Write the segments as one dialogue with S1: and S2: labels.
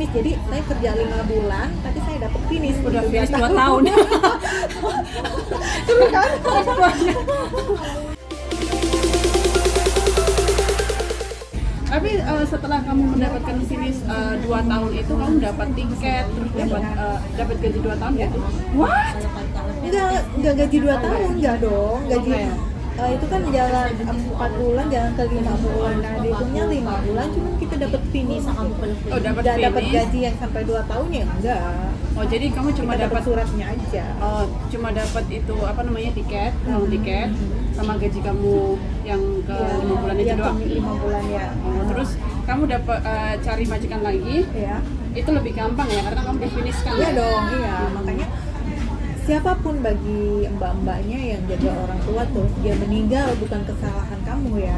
S1: finish. Jadi saya kerja 5 bulan, tapi saya dapat finish.
S2: Udah
S1: gitu,
S2: finish 2
S1: 2
S2: tahun.
S1: Itu kan
S2: Tapi setelah kamu mendapatkan finish 2 tahun itu, kamu dapat tiket, terus dapat gaji 2 tahun gitu? What?
S1: enggak gaji 2 tahun, enggak dong. Gaji itu kan jalan 4 bulan, jalan ke 5 bulan. Nah, dihitungnya 5 bulan, cuma kita dapat finish.
S2: Oh, dapat
S1: Nggak dapat
S2: finish.
S1: gaji yang sampai 2 tahun ya enggak.
S2: Oh, jadi kamu cuma
S1: Kita
S2: dapat
S1: suratnya aja.
S2: Oh, cuma dapat itu apa namanya tiket, uang tiket, sama gaji kamu yang ke 5 bulan itu
S1: yang
S2: doang.
S1: 5 bulan ya.
S2: Oh, terus kamu dapat cari majikan lagi,
S1: Ya.
S2: itu lebih gampang ya karena kamu di finish kan?
S1: Iya dong, iya. Makanya siapapun bagi mbak-mbaknya yang jaga orang tua terus dia meninggal bukan kesalahan kamu ya.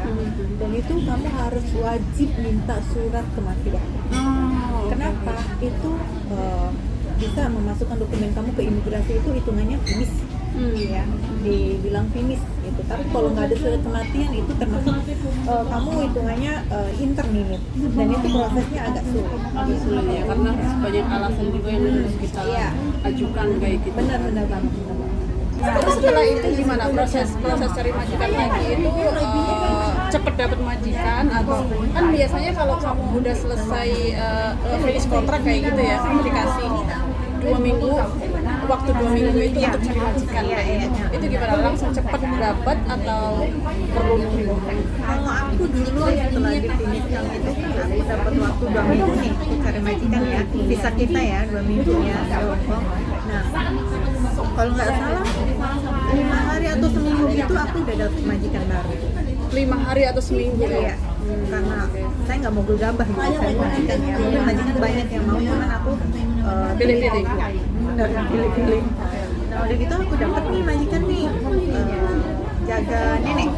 S1: Dan itu kamu harus wajib minta surat kematian.
S2: Oh,
S1: Kenapa? Itu bisa memasukkan dokumen kamu ke imigrasi itu hitungannya finish. Ya, dibilang finish gitu. Tapi kalau nggak ada surat kematian itu termasuk kamu hitungannya interminate dan itu prosesnya agak sulit.
S2: Agak sulit ya karena banyak alasan juga yang harus kita ajukan kayak gitu.
S1: Benar-benar banget.
S2: Terus setelah itu gimana proses cari majikan lagi itu cepet dapat majikan atau kan biasanya kalau kamu udah selesai finish kontrak kayak gitu ya kamu dikasih 2 minggu waktu 2 minggu itu untuk cari majikan kayak gitu. Itu gimana langsung cepet dapat atau perlu nunggu?
S1: Kalau aku dulu setelah difinishkan itu aku dapat waktu 2 minggu nih untuk cari majikan ya. Visa kita ya 2 minggu ya di Hongkong. Nah, kalau nggak salah 5 hari atau seminggu gitu aku udah dapat majikan baru.
S2: 5 hari atau seminggu
S1: Iya. Karena saya nggak mau gegabah gitu cari majikan ya. Mungkin majikan banyak yang mau, cuman aku
S2: pilih-pilih.
S1: Bener, pilih-pilih. Nah udah gitu aku dapat nih majikan nih jaga nenek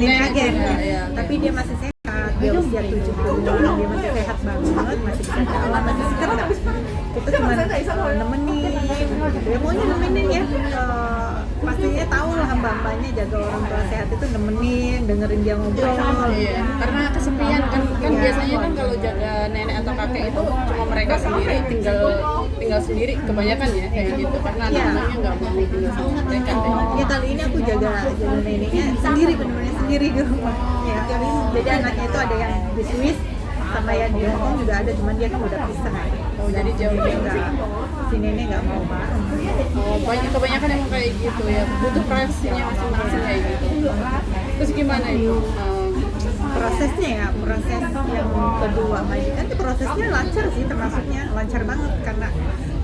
S1: aja
S2: iya.
S1: tapi dia masih sehat, dia usia 70-an, dia masih sehat banget, masih bisa jalan, masih seger lah. Kita cuma nemenin gitu ya, pokoknya nemenin ya. Pastinya tahu lah mbak-mbaknya jaga orang tua sehat itu nemenin, dengerin dia ngobrol.
S2: Iya, karena kesepian kan biasanya kan kalau jaga nenek atau kakek itu cuma mereka sendiri tinggal sendiri kebanyakan ya kayak gitu karena anak-anaknya nggak mau tinggal sama mereka.
S1: Ya kali ini aku jaga neneknya sendiri, benar-benar sendiri di rumah. Ya. Jadi anaknya itu ada yang di Swiss sama yang di Hongkong juga ada, cuman dia kan udah pisah.
S2: Oh, jadi jauh
S1: si nenek nggak mau bareng.
S2: Oh, kebanyakan emang kayak gitu ya, butuh privasinya masing-masing kayak gitu. Terus gimana itu?
S1: Prosesnya ya, proses yang kedua majikan itu prosesnya lancar sih, termasuknya lancar banget karena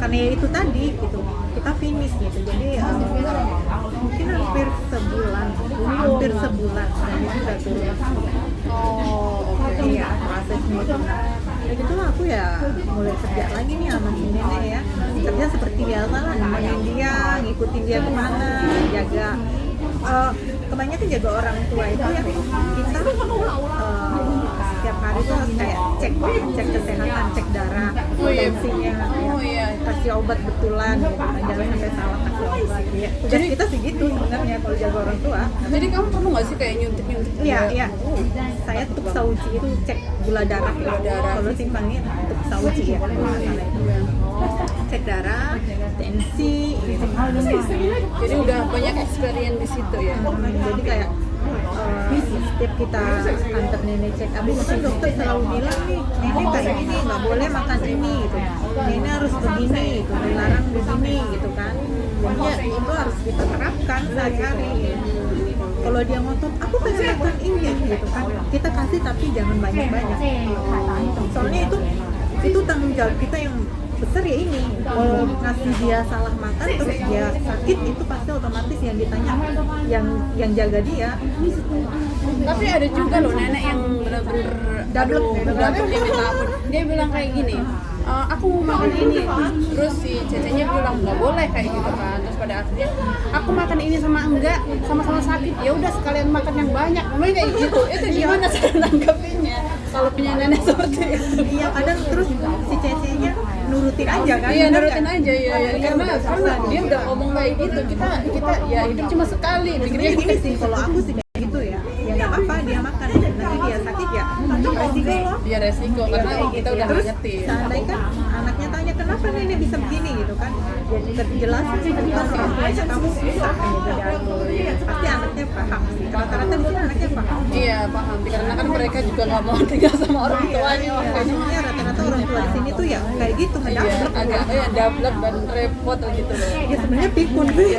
S1: ya itu tadi gitu kita finish gitu. Jadi mungkin hampir sebulan dan itu udah turun.
S2: Oh, oke.
S1: Iya, prosesnya itu. Nah, gitu lah aku ya mulai kerja lagi nih sama si nenek ya. Kerja seperti biasa lah, nemenin dia, ngikutin dia kemana, jaga. Kebanyakan jaga orang tua itu ya kita setiap hari tuh harus kayak cek kesehatan, cek darah, tensinya, kasih obat betulan, gitu. Jangan sampai salah kasih obat. Ya. Jadi kita sih gitu sebenarnya kalau jaga orang tua.
S2: Jadi kamu perlu nggak sih kayak nyuntik?
S1: Iya. Saya tuk sauci itu cek gula darah. Kalau simpangnya tuk sauci ya, masalah itu. Cek darah, tensi, gitu.
S2: Jadi udah banyak experience di situ ya.
S1: Jadi kayak setiap kita antar nenek check up itu kan dokter selalu bilang nih nenek kayak gini nggak boleh makan ini gitu, nenek harus begini gitu, dilarang begini gitu kan. Jadi itu harus kita terapkan sehari-hari. Kalau dia ngotot aku pengen makan ini gitu kan, kita kasih tapi jangan banyak-banyak. Soalnya itu tanggung jawab kita yang besar ya ini. Kalau ngasih dia salah makan terus dia sakit itu pasti otomatis yang ditanya yang jaga dia.
S2: Tapi ada juga loh nenek yang benar-benar
S1: Dablek
S2: dia minta ampun. Dia bilang kayak gini, aku mau makan ini, terus si cecenya bilang nggak boleh kayak gitu kan. Terus pada akhirnya aku makan ini sama enggak sama-sama sakit, ya udah sekalian makan yang banyak. Memang kayak gitu. Itu gimana cara nanggepinnya kalau punya nenek seperti itu?
S1: Iya kadang terus si cecenya nurutin aja kan.
S2: Iya nurutin aja ya. Karena dia udah ngomong kayak gitu. Kita ya hidup cuma sekali.
S1: Sebenarnya gini sih kalau aku sih kayak gitu ya nggak apa-apa dia makan, nanti dia sakit ya resiko loh.
S2: Biar resiko karena kita udah
S1: Terus
S2: ngerti.
S1: seandainya kan anaknya tanya kenapa nenek bisa begini gitu kan, jadi terjelasin bukan orang tuanya kamu susah gitu diatur. Pasti anaknya paham sih, rata-rata di sini anaknya paham.
S2: Iya paham, karena kan mereka juga nggak mau tinggal sama orang tuanya.
S1: Kayaknya rata-rata orang tua di sini tuh ya kayak gitu,
S2: Iya,
S1: mendablek.
S2: agak double dan repot gitu loh.
S1: Ya sebenarnya pikun sih.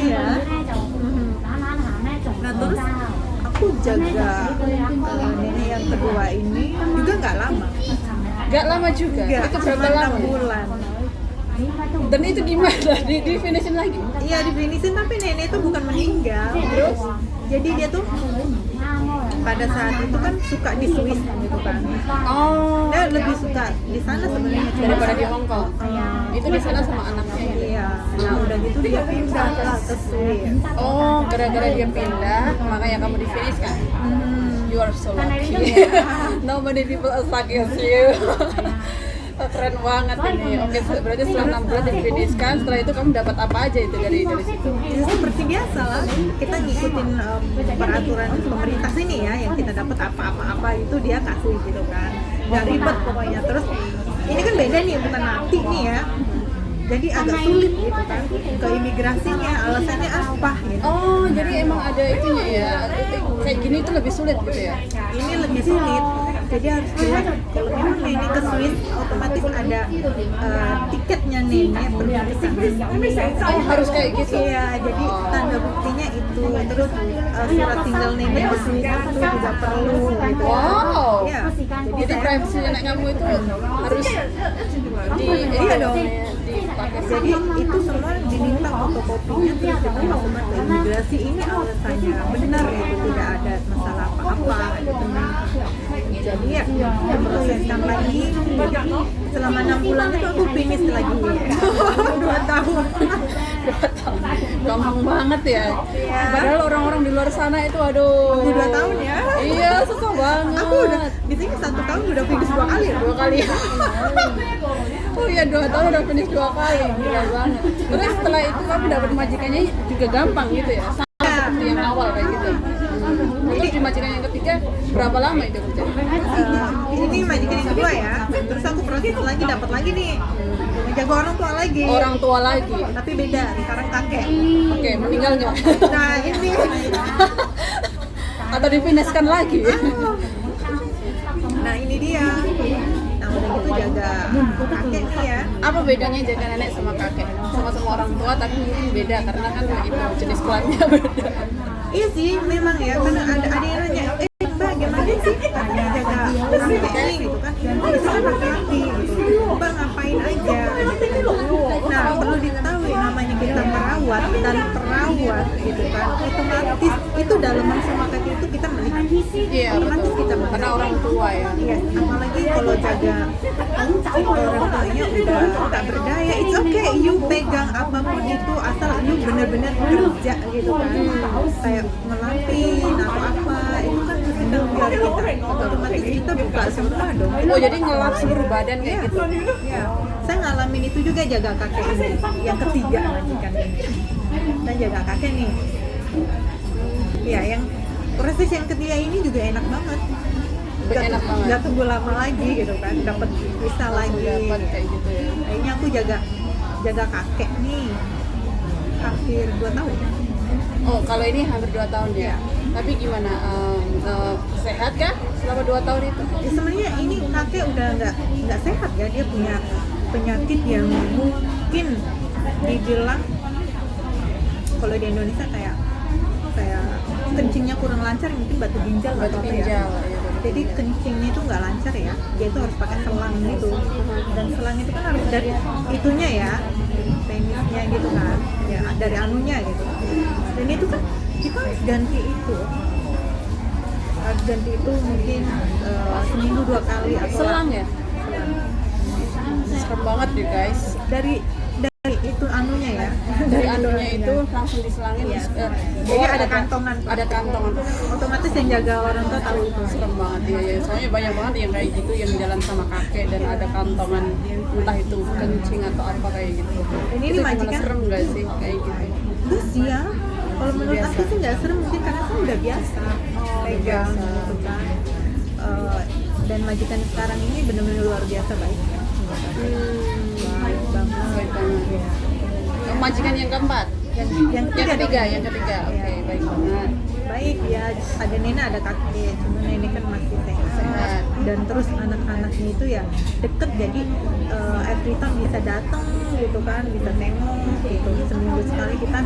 S1: Iya. Nah terus aku jaga nenek yang kedua ini juga nggak lama.
S2: Gak lama juga.
S1: Nggak,
S2: Itu berapa
S1: cuma 6
S2: lama?
S1: bulan.
S2: Dan itu gimana? Di finishin lagi?
S1: Iya difinishin, tapi nenek itu bukan meninggal. Terus jadi dia tuh pada saat itu kan suka di Swiss gitu kan.
S2: Oh,
S1: Dia lebih suka di sana sebenarnya
S2: daripada di Hong Kong.
S1: Eh,
S2: Itu di sana sama anaknya.
S1: Iya. Nah udah gitu dia pindah lah ke Swiss.
S2: Oh, gara-gara dia pindah, makanya kamu di finish kan? You are so lucky. No many people as lucky as you. Keren banget ini. Oke, berarti setelah 6 bulan difinishkan, setelah itu kamu dapat apa aja itu dari situ?
S1: Ya, seperti biasa lah, kita ngikutin peraturan pemerintah sini ya, yang kita dapat apa-apa itu dia kasih gitu kan, nggak ribet pokoknya. Terus ini kan beda nih, bukan nanti nih ya, jadi agak sulit gitu kan ke imigrasinya, alasannya apa gitu.
S2: Oh, jadi emang ada itunya ya. Kayak gini tuh lebih sulit gitu ya.
S1: Ini lebih sulit, jadi harus jelas kalau memang nenek ke Swiss otomatis ada tiketnya nenek pergi ke sana.
S2: Oh, harus kayak gitu.
S1: Iya, jadi tanda buktinya itu, terus surat tinggal nenek di Swiss itu juga perlu gitu.
S2: Wow.
S1: Iya.
S2: Jadi privacy nenek kamu itu harus
S1: Iya dong.
S2: dipakai.
S1: Jadi itu semua diminta fotokopinya, terus kita masukkan ke imigrasi, ini alasannya benar gitu, tidak ada masalah apa-apa gitu. Jadi ya proseskan lagi. Selama 6 bulan itu aku finish lagi 2 tahun.
S2: 2 tahun. Gampang banget ya.
S1: Iya.
S2: Padahal orang-orang di luar sana itu aduh.
S1: 2 tahun ya.
S2: Iya, susah banget.
S1: Aku udah di sini 1 tahun udah finish 2 kali ya.
S2: 2 kali. Oh iya, 2 tahun udah finish 2 kali. Gila banget. Terus setelah itu kamu dapat majikannya juga gampang gitu ya. Sama seperti yang awal kayak gitu. Terus di majikan yang ketiga berapa lama itu kerja?
S1: Ini majikan yang kedua ya. Terus aku proses lagi, dapat lagi nih, menjaga orang tua lagi.
S2: Orang tua lagi.
S1: Tapi beda, sekarang kakek.
S2: Oke, meninggal nggak?
S1: Nah ini
S2: Atau difinishkan lagi?
S1: nah ini dia. Nah udah gitu jaga kakek nih ya.
S2: Apa bedanya jaga nenek sama kakek? Sama-sama orang tua tapi mungkin beda karena kan itu jenis kelaminnya beda.
S1: Iya sih, memang ya, karena ada yang nanya, Mbak gimana sih katanya jaga orang tua ini gitu kan? Itu kan laki-laki gitu. Mbak ngapain aja? Nah perlu diketahui namanya kita merawat dan perawat gitu kan, otomatis itu dalaman sama kaki itu kita melihat.
S2: Iya,
S1: Otomatis
S2: betul.
S1: kita
S2: Karena
S1: melihat.
S2: orang tua ya.
S1: Iya, apalagi kalau jaga orang tuanya udah tak berdaya, it's okay, you pegang apapun itu asal you benar-benar kerja gitu kan, kayak ngelapin atau apa, itu kan mesti tanggung jawab kita, otomatis kita buka semua dong.
S2: Oh jadi ngelap seluruh badan kayak gitu?
S1: Ya, saya ngalamin itu juga jaga kakek ini, yang ketiga majikan ini, dan jaga kakek nih. Ya, yang proses yang ketiga ini juga enak banget.
S2: Enak banget.
S1: Gak tunggu lama lagi gitu kan, dapat visa lagi.
S2: Dapat kayak gitu ya.
S1: Akhirnya aku jaga kakek nih hampir 2 tahun.
S2: Oh kalau ini hampir 2 tahun ya. Tapi gimana? Sehat kah selama 2 tahun itu?
S1: Ya, sebenarnya ini kakek udah nggak sehat ya, dia punya penyakit yang mungkin dibilang kalau di Indonesia kayak kencingnya kurang lancar, mungkin batu ginjal
S2: Batu
S1: atau apa
S2: ginjal,
S1: ya.
S2: ya.
S1: Jadi kencingnya itu nggak lancar ya, dia itu harus pakai selang gitu, dan selang itu kan harus dari itunya ya, penisnya gitu kan, ya dari anunya gitu, dan itu kan kita harus ganti itu, mungkin seminggu 2 kali atau
S2: Selang ya? Serem banget deh guys.
S1: dari itu anunya ya,
S2: Dari anunya itu langsung diselangin.
S1: Iya.
S2: Jadi
S1: Jadi ada kantongan.
S2: Ada kantongan.
S1: otomatis yang jaga orang tua tahu itu.
S2: Serem banget ya. Soalnya banyak banget yang kayak gitu yang jalan sama kakek dan ada kantongan entah itu kencing atau apa kayak gitu.
S1: Ini
S2: Itu gimana,
S1: majikan-
S2: serem gak sih kayak gitu?
S1: Enggak sih ya, kalau menurut aku sih nggak serem, mungkin karena saya udah biasa pegang
S2: biasa.
S1: gitu kan. dan majikan sekarang ini benar-benar luar biasa baik. Baik banget.
S2: Baik banget.
S1: Ya.
S2: Majikan yang keempat?
S1: Yang ketiga dong.
S2: Yang ketiga. Oke,
S1: Ya.
S2: baik banget.
S1: Baik ya, ada nenek ada kakek, cuma nenek kan masih sehat dan terus anak-anaknya itu ya deket, jadi every time bisa datang gitu kan, bisa tengok gitu, seminggu sekali kita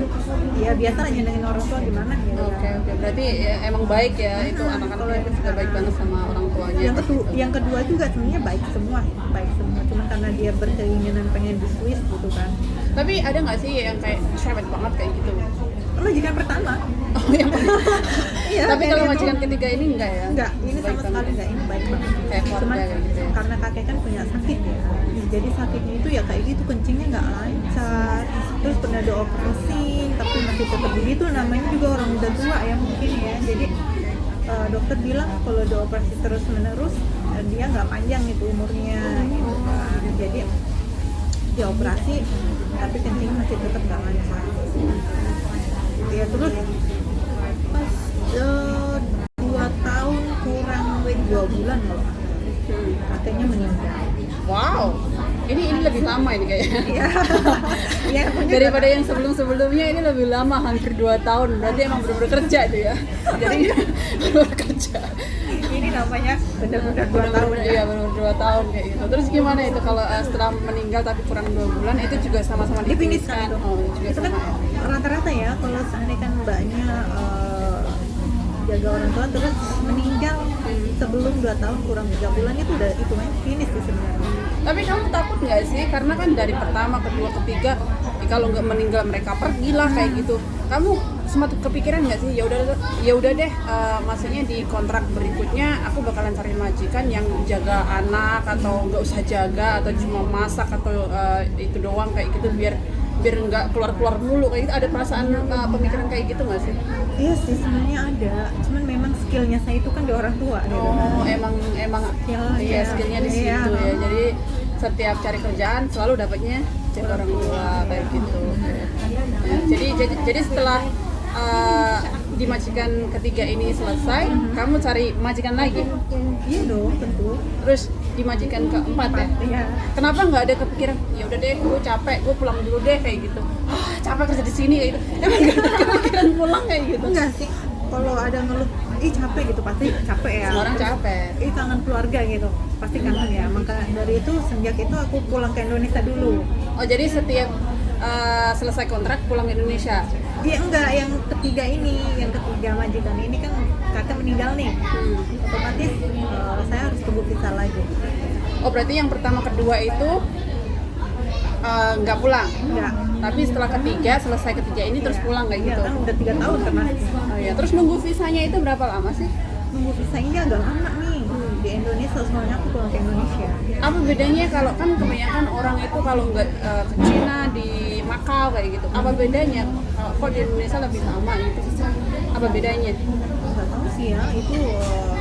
S1: ya biasa lah nyenengin orang tua gimana gitu.
S2: Oke, berarti ya, emang baik ya itu anak-anaknya juga baik banget sama orang tuanya.
S1: Yang kedua juga sebenarnya baik semua, cuma karena dia berkeinginan pengen di Swiss gitu kan.
S2: Tapi ada nggak sih yang kayak cerewet banget kayak gitu?
S1: Majikan pertama.
S2: Oh yang
S1: Iya,
S2: tapi kalau
S1: kayak
S2: majikan
S1: gitu.
S2: ketiga ini enggak ya?
S1: Enggak, ini
S2: Baik
S1: sama
S2: banget.
S1: sekali enggak, ini baik banget.
S2: Kayak keluarga
S1: Cuman
S2: kayak gitu ya.
S1: karena kakek kan punya sakit ya, jadi sakitnya itu ya kayak gitu, kencingnya nggak lancar, terus pernah dioperasi tapi masih tetap begitu, namanya juga orang udah tua ya mungkin ya, jadi dokter bilang kalau dioperasi terus menerus dia nggak panjang itu umurnya gitu kan. Jadi dioperasi tapi kencingnya masih tetap nggak lancar ya. Terus pas 2 tahun kurang 2 bulan kalau kakeknya meninggal.
S2: Wow, ini lebih lama ini kayaknya.
S1: Iya. Iya, punya
S2: Daripada yang sebelumnya ini lebih lama, hampir 2 tahun. Berarti emang benar-benar kerja itu ya. Jadi benar kerja.
S1: ini namanya benar-benar 2 tahun.
S2: Iya, benar-benar 2 tahun kayak gitu. Terus gimana itu kalau setelah meninggal tapi kurang 2 bulan itu juga sama-sama
S1: Di finish kan itu.
S2: Oh, juga
S1: Itu kan
S2: sama ya.
S1: rata-rata ya kalau seandainya kan mbaknya jaga orang tua terus meninggal sebelum 2 tahun kurang 3 bulan itu udah hitungannya finish sih sebenarnya.
S2: Tapi kamu takut nggak sih? Karena kan dari pertama, kedua, ketiga, kalau nggak meninggal mereka pergilah kayak gitu. Kamu sempat kepikiran nggak sih? Ya udah deh, maksudnya di kontrak berikutnya aku bakalan cari majikan yang jaga anak atau nggak usah jaga atau cuma masak atau itu doang kayak gitu biar nggak keluar mulu kayak gitu. Ada perasaan pemikiran kayak gitu nggak sih?
S1: Iya sih sebenarnya ada, cuman memang skillnya saya itu kan di orang tua gitu.
S2: Oh, emang
S1: Iya,
S2: skillnya di
S1: iya.
S2: situ ya. Jadi setiap cari kerjaan selalu dapatnya dari orang tua kayak gitu. Ya, jadi setelah di majikan ketiga ini selesai, kamu cari majikan lagi.
S1: Iya dong, tentu.
S2: Terus di majikan keempat ya.
S1: Iya.
S2: Kenapa nggak ada kepikiran? Ya udah deh, gue capek, gue pulang dulu deh kayak gitu. Capek kerja di sini kayak gitu. Emang nggak ada kepikiran pulang kayak gitu?
S1: Enggak sih, kalau ada ngeluh, ih capek gitu, pasti capek ya.
S2: Semua orang capek.
S1: Ih kangen keluarga gitu, pasti kangen ya. Maka dari itu, sejak itu aku pulang ke Indonesia dulu.
S2: Oh jadi setiap selesai kontrak pulang ke Indonesia?
S1: Iya enggak, yang ketiga majikan ini kan kakak meninggal nih. Otomatis saya harus tunggu visa lagi.
S2: Oh berarti yang pertama kedua itu nggak pulang?
S1: Enggak.
S2: Tapi setelah selesai ketiga ini terus pulang kayak
S1: Iya
S2: gitu?
S1: kan udah 3 tahun kan mas.
S2: Oh ya, terus nunggu visanya itu berapa lama sih?
S1: Nunggu visa ini agak lama nih. Di Indonesia soalnya aku pulang ke Indonesia.
S2: Apa bedanya kalau kan kebanyakan orang itu kalau nggak ke Cina di Makau kayak gitu? Apa bedanya? Kok di Indonesia lebih lama gitu? Apa bedanya?
S1: Nggak tahu sih ya, itu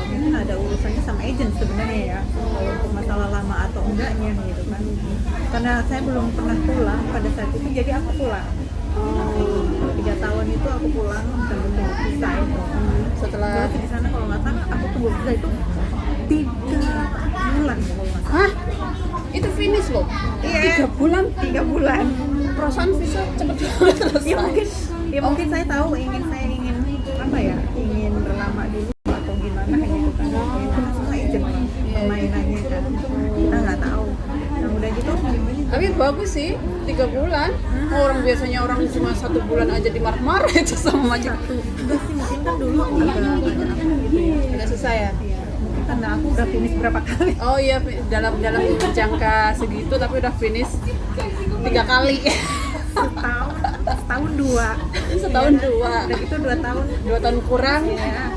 S1: mungkin ada urusannya sama agent sebenarnya ya, untuk masalah lama atau enggaknya gitu kan. Karena saya belum pernah pulang pada saat itu, jadi aku pulang. 3 tahun itu aku pulang dan tunggu visa itu.
S2: Setelah
S1: Berarti di sana kalau nggak salah aku tunggu visa itu 3 bulan kalau nggak salah.
S2: hah? Itu finish loh?
S1: Iya.
S2: 3 bulan?
S1: 3 bulan.
S2: Perasaan visa cepet banget selesai.
S1: Mungkin saya tahu ingin apa ya, ingin berlama dulu atau gimana kayak gitu kan. Itu semua agent permainannya kan. Kita nggak tahu. Nah udah gitu.
S2: Tapi bagus sih, 3 bulan. Orang biasanya orang cuma 1 bulan aja dimarah-marah itu sama majikan.
S1: Enggak sih, mungkin kan dulu agak banyak gitu ya.
S2: Udah selesai ya?
S1: Iya, mungkin karena aku udah finish berapa kali.
S2: Oh iya, dalam jangka segitu tapi udah finish 3 kali.
S1: Setahun 2.
S2: Setahun 2.
S1: Udah gitu 2 tahun.
S2: 2 tahun kurang.
S1: Ya.